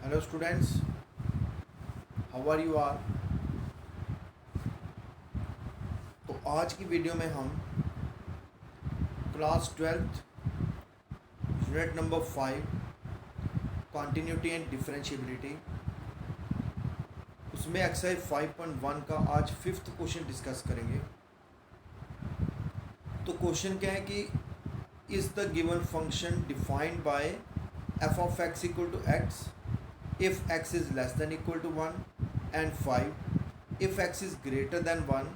Hello students, how are you are. तो आज की वीडियो में हम class 12th unit number 5 continuity and differentiability उसमें एक्सरसाइज 5.1 का आज 5th क्वेश्चन डिस्कस करेंगे। तो क्वेश्चन क्या है कि is the given function defined by F of X equal to X if x is less than equal to 1 and 5 if x is greater than 1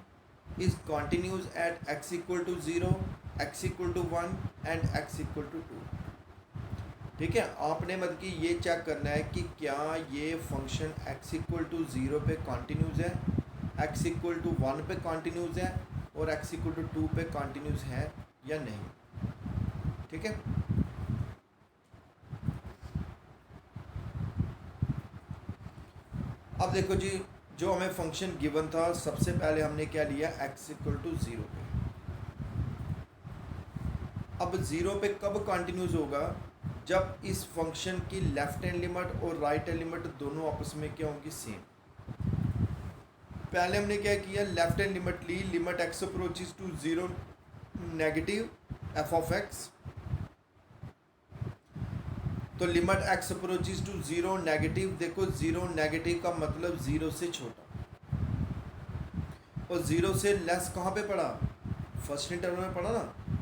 is continuous at x equal to 0 x equal to 1 and x equal to 2। ठीक है, आपने मतलब कि ये check करना है कि क्या ये फंक्शन x इक्वल टू 0 पे कॉन्टीन्यूस है, x इक्वल टू 1 पे कॉन्टीन्यूस है और x इक्वल टू 2 पे कॉन्टीन्यूस है या नहीं। ठीक है, अब देखो जी, जो हमें फंक्शन गिवन था सबसे पहले हमने क्या लिया, x इक्वल टू 0 पे। अब 0 पे कब कंटिन्यूस होगा, जब इस फंक्शन की लेफ्ट हैंड लिमिट और राइट हैंड लिमिट दोनों आपस में क्या होंगी, सेम। पहले हमने क्या किया, लेफ्ट हैंड लिमिट ली, limit x approaches to 0 negative f of x। तो limit x approaches to 0 negative, देखो 0 नेगेटिव का मतलब 0 से छोटा, और 0 से लेस कहाँ पे पड़ा, फर्स्ट इंटरवल में पड़ा ना,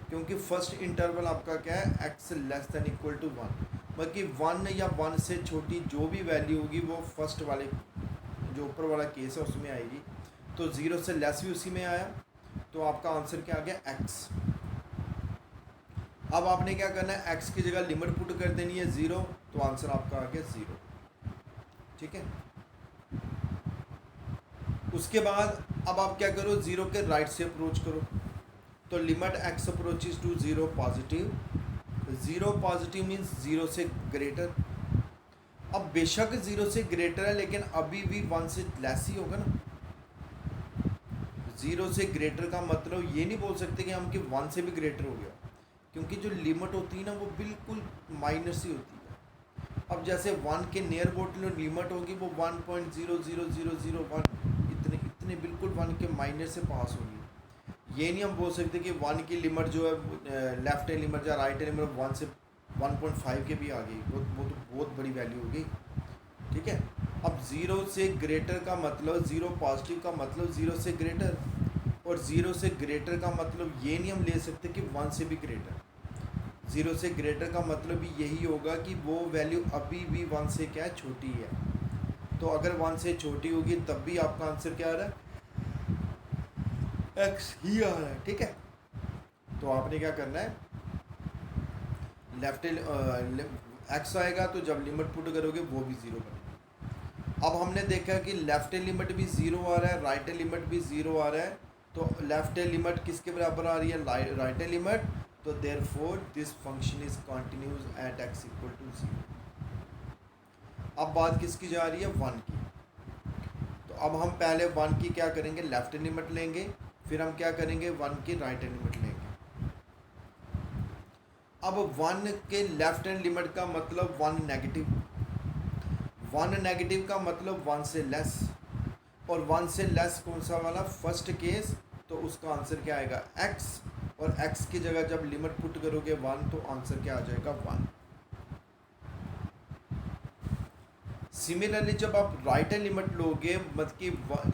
क्योंकि फर्स्ट इंटरवल आपका क्या है, x less than equal to 1, मतलब कि 1 या 1 से छोटी जो भी वैल्यू होगी वो फर्स्ट वाले जो ऊपर वाला केस है उसमें आएगी। तो 0 से लेस भी उसी में आया, तो आपका आंसर क्या आ गया, x। अब आपने क्या करना है, x की जगह लिमिट पुट कर देनी है 0, तो आंसर आपका आ गया 0। ठीक है, उसके बाद अब आप क्या करो, 0 के राइट से अप्रोच करो, तो limit x approaches to 0 positive, 0 positive means 0 से ग्रेटर। अब बेशक 0 से ग्रेटर है लेकिन अभी भी 1 से लेस ही होगा ना। 0 से ग्रेटर का मतलब ये नहीं बोल सकते कि हम कि 1 से भी ग्रेटर हो गया, क्योंकि जो लिमिट होती है ना वो बिल्कुल माइनस ही होती है। अब जैसे 1 के नियर अबाउट लिमिट होगी वो 1.00001, इतने बिल्कुल 1 के माइनस से पास होगी। ये नहीं हम बोल सकते कि 1 की लिमिट जो है लेफ्ट हैंड लिमिट या राइट हैंड लिमिट 1 से 1.5 के भी आ गई, वो तो बहुत बड़ी वैल्यू हो गई। ठीक है, अब 0 से ग्रेटर का मतलब 0 पॉजिटिव का मतलब 0 से ग्रेटर, और 0 से ग्रेटर का मतलब ये नहीं हम ले सकते कि 1 से भी ग्रेटर। 0 से ग्रेटर का मतलब भी यही होगा कि वो वैल्यू अभी भी 1 से क्या है, छोटी है। तो अगर 1 से छोटी होगी तब भी आपका आंसर क्या आ रहा है, x ही आ रहा है। ठीक है, तो आपने क्या करना है, लेफ्ट x आएगा तो जब लिमिट पुट करोगे वो भी 0 बनेगा। अब हमने देखा कि लेफ्ट हैंड लिमिट भी 0 आ रहा है, राइट हैंड लिमिट भी 0 आ रहा है, तो लेफ्ट हैंड लिमिट किसके बराबर आ रही है, राइट हैंड लिमिट। तो therefore this function is continuous at x equal to 0। अब बात किसकी जा रही है, 1 की। तो अब हम पहले 1 की क्या करेंगे, लेफ्ट हैंड लिमिट लेंगे, फिर हम क्या करेंगे, 1 की राइट हैंड लिमिट लेंगे। अब 1 के लेफ्ट हैंड लिमिट का मतलब 1 नेगेटिव, 1 नेगेटिव का मतलब 1 से लेस, और 1 से लेस कौन सा वाला, फर्स्ट केस। तो उसका आंसर क्या आएगा, x, और x की जगह जब लिमिट पुट करोगे 1 तो आंसर क्या आ जाएगा, 1। सिमिलरली जब आप राइट हैंड लिमिट लोगे, मतलब कि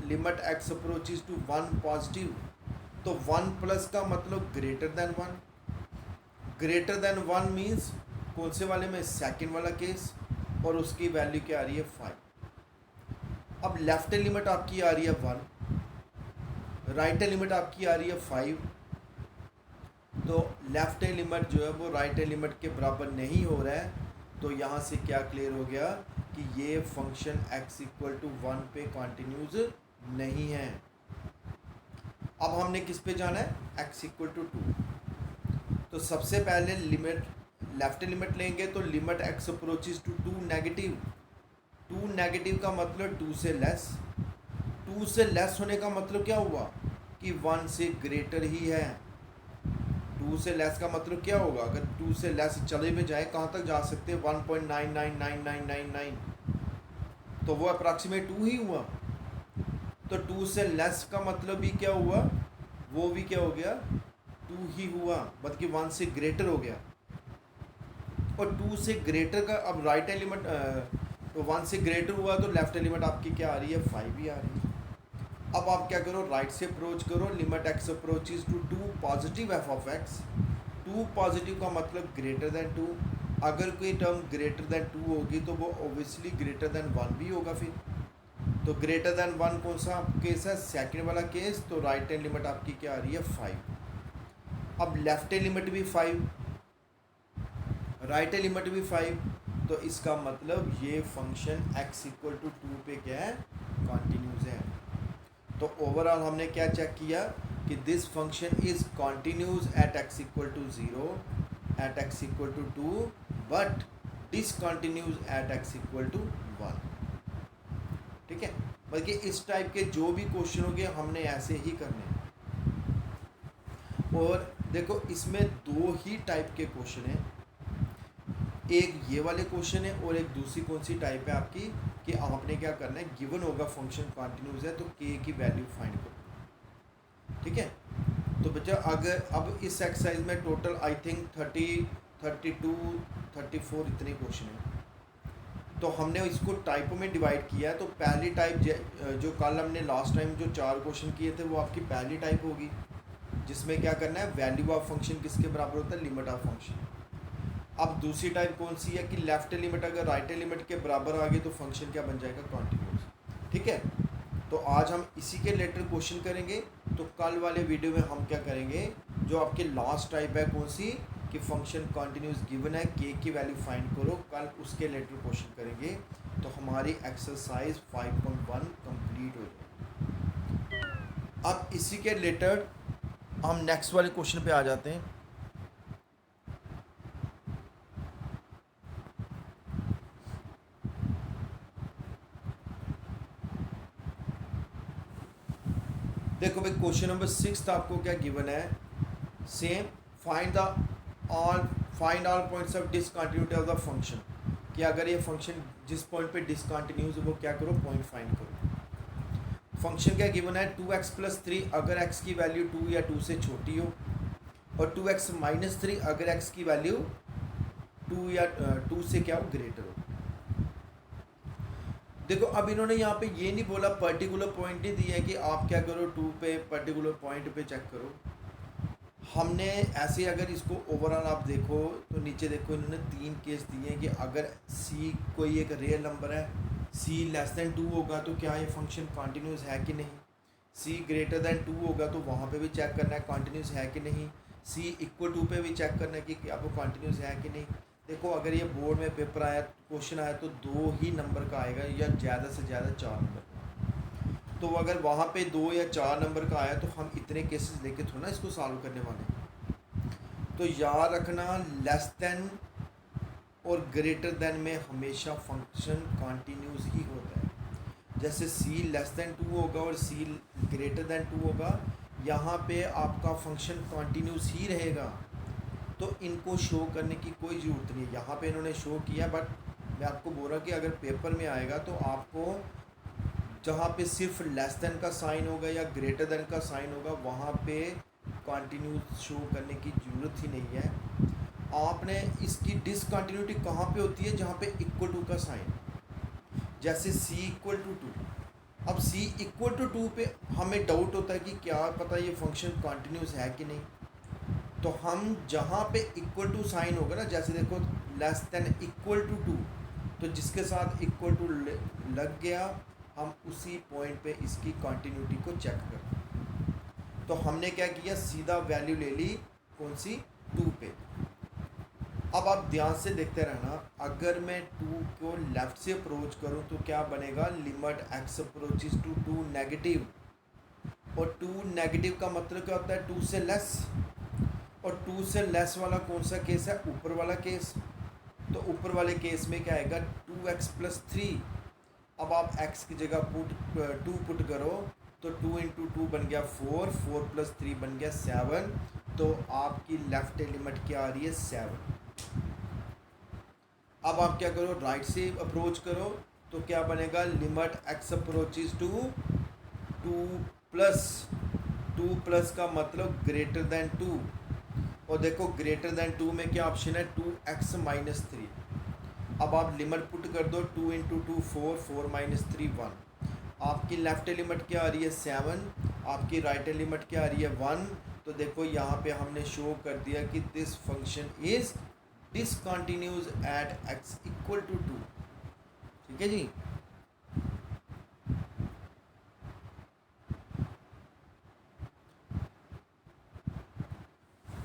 limit x approaches to 1 positive, तो 1 प्लस का मतलब greater than 1, greater than 1 means कौन से वाले में, सेकंड वाला केस, और उसकी वैल्यू क्या आ रही है, 5। अब लेफ्ट हैंड लिमिट आपकी आ रही है 1, राइट हैंड लिमिट आपकी आ रही है 5, तो लेफ्ट हैंड लिमिट जो है वो राइट हैंड लिमिट के बराबर नहीं हो रहा है। तो यहाँ से क्या क्लियर हो गया कि ये फंक्शन x इक्वल टू 1 पे कॉन्टिन्यूस नहीं है। अब हमने किस पे जाना है, x इक्वल टू 2। तो सबसे पहले लिमिट लेफ्ट हैंड लिमिट लेंगे, तो limit x approaches to 2 negative, 2 negative का मतलब 2 से लेस, 2 से लेस होने का मतलब क्या हुआ कि 1 से ग्रेटर ही है। 2 से लेस का मतलब क्या होगा, अगर 2 से लेस चले भी जाए कहाँ तक जा सकते हैं, 1.999999, तो वो अप्रॉक्सीमेट 2 ही हुआ। तो 2 से लेस का मतलब भी क्या हुआ, वो भी क्या हो गया, 2 ही हुआ, बल्कि 1 से ग्रेटर हो गया। और 2 से ग्रेटर का अब राइट एलिमेंट तो 1 से ग्रेटर हुआ तो लेफ्ट एलिमेंट आपकी क्या आ रही है, 5 ही आ रही है। अब आप क्या करो, राइट से अप्रोच करो, limit X approaches to 2 positive F of X. 2 positive का मतलब ग्रेटर देन 2। अगर कोई टर्म ग्रेटर देन 2 होगी तो वो ओबियसली ग्रेटर देन 1 भी होगा फिर। तो ग्रेटर देन 1 कौन सा केस है, सेकंड वाला केस। तो राइट हैंड लिमिट आपकी क्या आ रही है, 5। अब लेफ्ट हैंड लिमिट भी 5, राइट हैंड लिमिट भी 5। तो इसका मतलब ये फंक्शन x इक्वल टू 2 पे क्या है, कॉन्टिन्यूस है। तो ओवरऑल हमने क्या चेक किया कि this function is continuous at x equal to 0, at x equal to 2, but discontinuous at x equal to 1। ठीक है, बल्कि इस टाइप के जो भी क्वेश्चन होंगे हमने ऐसे ही करने हैं। और देखो इसमें 2 ही टाइप के क्वेश्चन हैं, एक ये वाले क्वेश्चन है और एक दूसरी कौन सी टाइप है आपकी, कि आपने क्या करना है, गिवन होगा फंक्शन कॉन्टिन्यूस है तो k की वैल्यू फाइंड करो। ठीक है, तो बच्चा अगर अब इस एक्सरसाइज में टोटल आई थिंक 30, 32, 34 इतने क्वेश्चन हैं। तो हमने इसको टाइपों में डिवाइड किया है। तो पहली टाइप जो कल हमने लास्ट टाइम जो 4 क्वेश्चन किए थे वो आपकी पहली टाइप होगी, जिसमें क्या करना है, वैल्यू ऑफ फंक्शन किसके बराबर होता है, लिमिट ऑफ फंक्शन। अब दूसरी टाइप कौन सी है कि लेफ्ट लिमिट अगर राइट लिमिट के बराबर आ गई तो फंक्शन क्या बन जाएगा, कॉन्टिन्यूस। ठीक है, तो आज हम इसी के रिलेटेड क्वेश्चन करेंगे। तो कल वाले वीडियो में हम क्या करेंगे, जो आपके लास्ट टाइप है कौन सी, कि फंक्शन कॉन्टिन्यूस गिवन है, के की वैल्यू फाइंड करो, कल उसके रिलेटेड क्वेश्चन करेंगे। तो हमारी एक्सरसाइज 5.1 कंप्लीट हो जाएगी। अब इसी के रिलेटेड हम नेक्स्ट वाले क्वेश्चन पे आ जाते हैं। देखो भाई क्वेश्चन नंबर 6 आपको क्या गिवन है, same find all points of discontinuity of the function, कि अगर ये फंक्शन जिस पॉइंट पे डिसकंटिन्यूस है वो क्या करो, पॉइंट फाइंड करो। फंक्शन क्या गिवन है, 2x + 3 अगर x की वैल्यू 2 या 2 से छोटी हो, और 2x - 3 अगर x की वैल्यू 2 या 2 से क्या हो, ग्रेटर हो। देखो अब इन्होंने यहाँ पे ये नहीं बोला, पर्टिकुलर पॉइंट नहीं दिया है कि आप क्या करो 2 पे पर्टिकुलर पॉइंट पे चेक करो। हमने ऐसे अगर इसको ओवरऑल आप देखो तो नीचे देखो इन्होंने 3 केस दिए हैं कि अगर c कोई एक रियल नंबर है, c <2 होगा तो क्या ये फंक्शन कॉन्टिन्यूस है कि नहीं, c <2 होगा तो वहाँ पे भी चेक करना है कॉन्टिन्यूस है कि नहीं, c = 2 पे भी चेक करना है कि आपको कॉन्टिन्यूस है कि नहीं। देखो अगर ये बोर्ड में पेपर आया, क्वेश्चन आया तो 2 ही नंबर का आएगा या ज़्यादा से ज़्यादा 4 नंबर का। तो अगर वहाँ पे 2 या 4 नंबर का आया तो हम इतने केसेस लेके थोड़ा ना इसको सॉल्व करने वाले हैं। तो याद रखना लेस देन और ग्रेटर देन में हमेशा फंक्शन कॉन्टिन्यूस ही होता है। जैसे c <2 होगा और c <2 होगा, यहाँ पे आपका फंक्शन कॉन्टिन्यूस ही रहेगा। तो इनको शो करने की कोई ज़रूरत नहीं है, यहाँ पे इन्होंने शो किया, बट मैं आपको बोल रहा कि अगर पेपर में आएगा तो आपको जहाँ पे सिर्फ लेस देन का साइन होगा या ग्रेटर देन का साइन होगा वहाँ पे कॉन्टिन्यूस शो करने की ज़रूरत ही नहीं है। आपने इसकी डिसकंटिन्यूटी कहाँ पे होती है, जहाँ पे =2 का साइन, जैसे c = 2। अब c = 2 पे हमें डाउट होता है कि क्या पता ये फंक्शन कॉन्टिन्यूस है कि नहीं। तो हम जहाँ पे = साइन होगा ना, जैसे देखो लेस देन = 2, तो जिसके साथ = लग गया हम उसी पॉइंट पे इसकी कॉन्टिन्यूटी को चेक करते। तो हमने क्या किया, सीधा वैल्यू ले ली कौन सी, 2 पे। अब आप ध्यान से देखते रहना, अगर मैं 2 को लेफ़्ट से अप्रोच करूं तो क्या बनेगा, limit x approaches to 2 negative, और 2 नेगेटिव का मतलब क्या होता है, 2 से लेस, और 2 से लेस वाला कौन सा केस है, ऊपर वाला केस। तो ऊपर वाले केस में क्या आएगा, 2x + 3। अब आप x की जगह 2 पुट करो तो 2 × 2 बन गया 4, 4 + 3 बन गया 7। तो आपकी लेफ्ट लिमिट क्या आ रही है, 7। अब आप क्या करो, राइट से अप्रोच करो, तो क्या बनेगा, limit X approaches to 2 plus 2 plus का मतलब ग्रेटर देन 2। और देखो ग्रेटर देन 2 में क्या ऑप्शन है, 2x माइनस 3। अब आप लिमिट पुट कर दो, 2 इंटू 2 4, 4 माइनस 3 1। आपकी लेफ्ट लिमिट क्या आ रही है 7, आपकी राइट लिमिट क्या आ रही है 1। तो देखो यहाँ पे हमने शो कर दिया कि this function is discontinues at x equal to 2। ठीक है जी।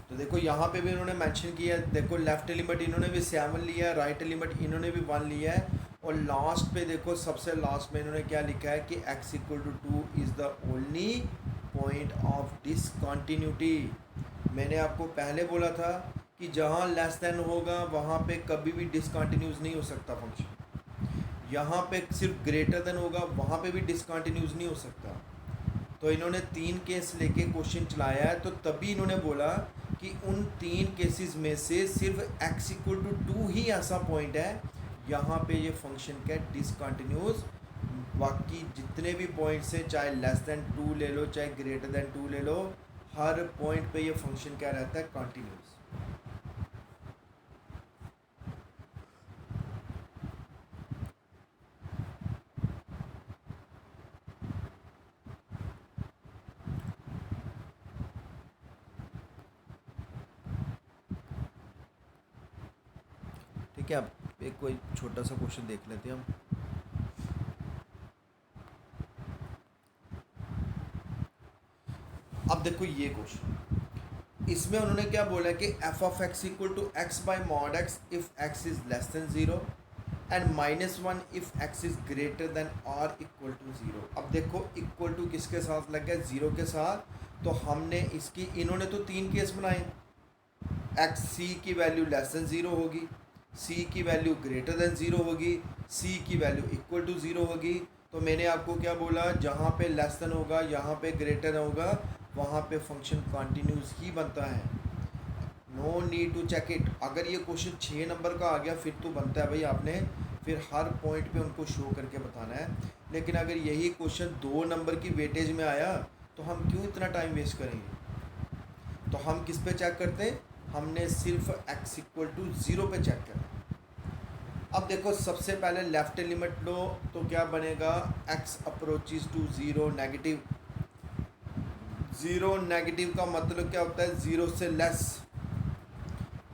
तो देखो यहाँ पे भी इन्होंने मेंशन किया है, देखो लेफ्ट लिमिट इन्होंने भी 7 लिया है, राइट लिमिट इन्होंने भी 1 लिया है, और लास्ट पे देखो सबसे लास्ट में इन्होंने क्या लिखा है कि x equal to 2 is the only point of discontinuity. मैंने आपको पहले बोला था कि जहाँ लेस देन होगा वहाँ पे कभी भी डिसकंटिन्यूज नहीं हो सकता फंक्शन, यहाँ पे सिर्फ ग्रेटर देन होगा वहाँ पे भी डिसकंटिन्यूज नहीं हो सकता। तो इन्होंने 3 केस लेके क्वेश्चन चलाया है, तो तभी इन्होंने बोला कि उन 3 केसेस में से सिर्फ x इक्वल टू 2 ही ऐसा पॉइंट है यहाँ पे ये फंक्शन का डिसकंटिन्यूस। बाकी जितने भी पॉइंट्स हैं, चाहे लेस देन 2 ले लो चाहे ग्रेटर देन 2 ले लो, हर पॉइंट पे ये फंक्शन क्या रहता है, कंटिन्यूस। ठीक है, अब एक कोई छोटा सा क्वेश्चन देख लेते हैं हम। अब देखो ये क्वेश्चन, इसमें उन्होंने क्या बोला कि F of X equal to X by mod X if X is less than 0 and -1 if X is greater than और इक्वल टू 0। अब देखो इक्वल टू किसके साथ लग गया, 0 के साथ। तो हमने इसकी, इन्होंने तो 3 केस बनाए, एक्स सी की वैल्यू लेस देन 0 होगी, सी की वैल्यू ग्रेटर देन 0 होगी, सी की वैल्यू इक्वल टू 0 होगी। तो मैंने आपको क्या बोला, जहाँ पे लेस देन होगा, यहाँ पे ग्रेटर होगा, वहाँ पे फंक्शन कंटिन्यूस ही बनता है। No need to check it. अगर ये क्वेश्चन 6 नंबर का आ गया फिर तो बनता है भाई, आपने फिर हर पॉइंट पे उनको शो करके बताना है। लेकिन अगर यही क्वेश्चन 2 नंबर की वेटेज में आया तो हम क्यों इतना टाइम वेस्ट करेंगे। तो हम किस पे चेक करते हैं, हमने सिर्फ x इक्वल टू 0 पे चेक करना। अब देखो सबसे पहले लेफ्ट लिमिट लो, तो क्या बनेगा, x approaches to 0 negative. 0 negative का मतलब क्या होता है, 0 से लेस।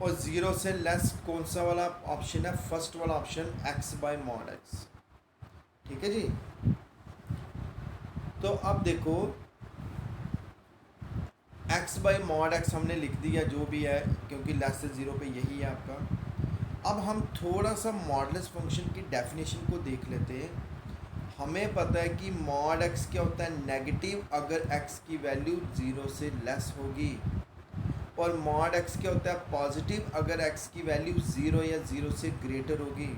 और 0 से लेस कौन सा वाला ऑप्शन है, फर्स्ट वाला option, x by mod x. ठीक है जी। तो अब देखो x बाई मॉड एक्स हमने लिख दिया जो भी है, क्योंकि लेस से 0 पे यही है आपका। अब हम थोड़ा सा मॉडलेस फंक्शन की डेफिनेशन को देख लेते हैं। हमें पता है कि मॉड x क्या होता है, नेगेटिव अगर x की वैल्यू 0 से लेस होगी, और मॉड x क्या होता है, पॉजिटिव अगर x की वैल्यू 0 या 0 से ग्रेटर होगी।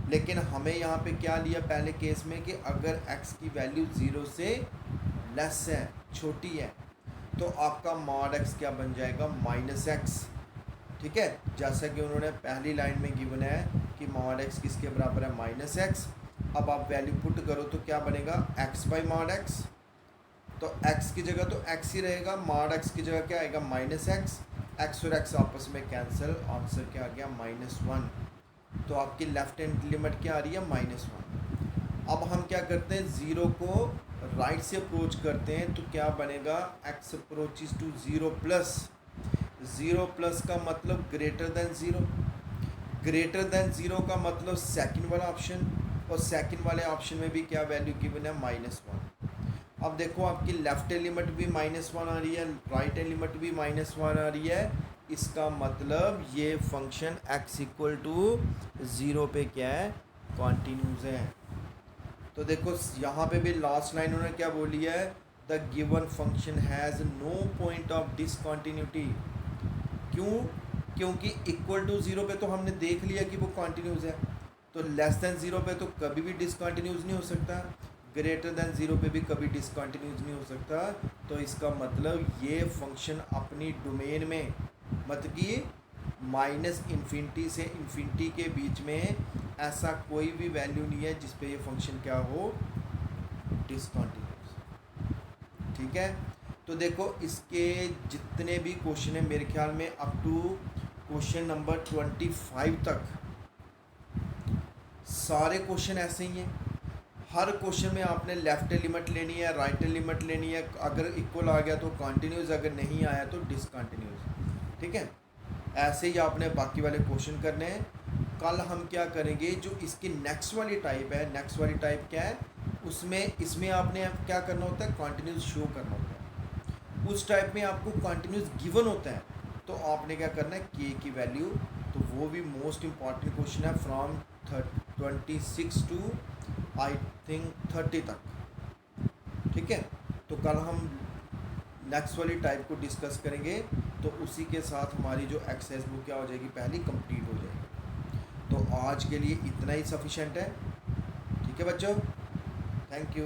लेकिन हमें यहाँ पे क्या लिया पहले केस में कि अगर x की वैल्यू 0 से लेस है, छोटी है, तो आपका मॉड x क्या बन जाएगा, -x। ठीक है, जैसा कि उन्होंने पहली लाइन में गिवन है कि मॉड x किसके बराबर है, -x। अब आप वैल्यू पुट करो तो क्या बनेगा, x बाई मॉड x। तो x की जगह तो x ही रहेगा, मॉड x की जगह क्या आएगा, -x। x और x आपस में कैंसिल, आंसर क्या आ गया, -1। तो आपकी लेफ्ट हैंड लिमिट क्या आ रही है, -1। अब हम क्या करते हैं, 0 को राइट से अप्रोच करते हैं, तो क्या बनेगा, x approaches to 0 plus. 0 plus का मतलब ग्रेटर देन 0, ग्रेटर देन 0 का मतलब सेकंड वाला ऑप्शन, और सेकंड वाले ऑप्शन में भी क्या वैल्यू गिवन है, -1। अब देखो आपकी लेफ्ट लिमिट भी -1 आ रही है, राइट लिमिट भी -1 आ रही है। इसका मतलब ये फंक्शन x इक्वल टू 0 पे क्या है, कॉन्टीन्यूस है। तो देखो यहाँ पे भी लास्ट लाइन उन्होंने क्या बोली है, the given function has no point of discontinuity. क्यों, क्योंकि इक्वल टू 0 पे तो हमने देख लिया कि वो कॉन्टीन्यूस है, तो लेस देन 0 पे तो कभी भी डिसकंटिन्यूस नहीं हो सकता, ग्रेटर देन 0 पे भी कभी डिसकंटिन्यूस नहीं हो सकता। तो इसका मतलब ये फंक्शन अपनी डोमेन में, मतलब कि -∞ से इन्फिनिटी के बीच में ऐसा कोई भी वैल्यू नहीं है जिस पे ये फंक्शन क्या हो, डिसकंटिन्यूस। ठीक है, तो देखो इसके जितने भी क्वेश्चन है मेरे ख्याल में अप टू क्वेश्चन नंबर 25 तक सारे क्वेश्चन ऐसे ही हैं। हर क्वेश्चन में आपने लेफ्ट लिमिट लेनी है, राइट लिमिट लेनी है, अगर इक्वल आ गया तो कंटिन्यूस, अगर नहीं आया तो डिसकंटिन्यूस। ठीक है, ऐसे ही आपने बाकी वाले क्वेश्चन करने हैं। कल हम क्या करेंगे, जो इसकी नेक्स्ट वाली टाइप है, नेक्स्ट वाली टाइप क्या है, उसमें इसमें आपने क्या करना होता है, कंटिन्यूस शो करना होता है। उस टाइप में आपको कंटिन्यूस गिवन होता है, तो आपने क्या करना है, के की वैल्यू, तो वो भी मोस्ट इम्पॉर्टेंट क्वेश्चन है फ्रॉम 26 टू आई थिंक 30 तक। ठीक है, तो कल हम नेक्स्ट वाली टाइप को डिस्कस करेंगे, तो उसी के साथ हमारी जो एक्सरसाइज बुक क्या हो जाएगी, पहली कंप्लीट हो जाएगी। तो आज के लिए इतना ही सफिशेंट है। ठीक है बच्चों, थैंक यू।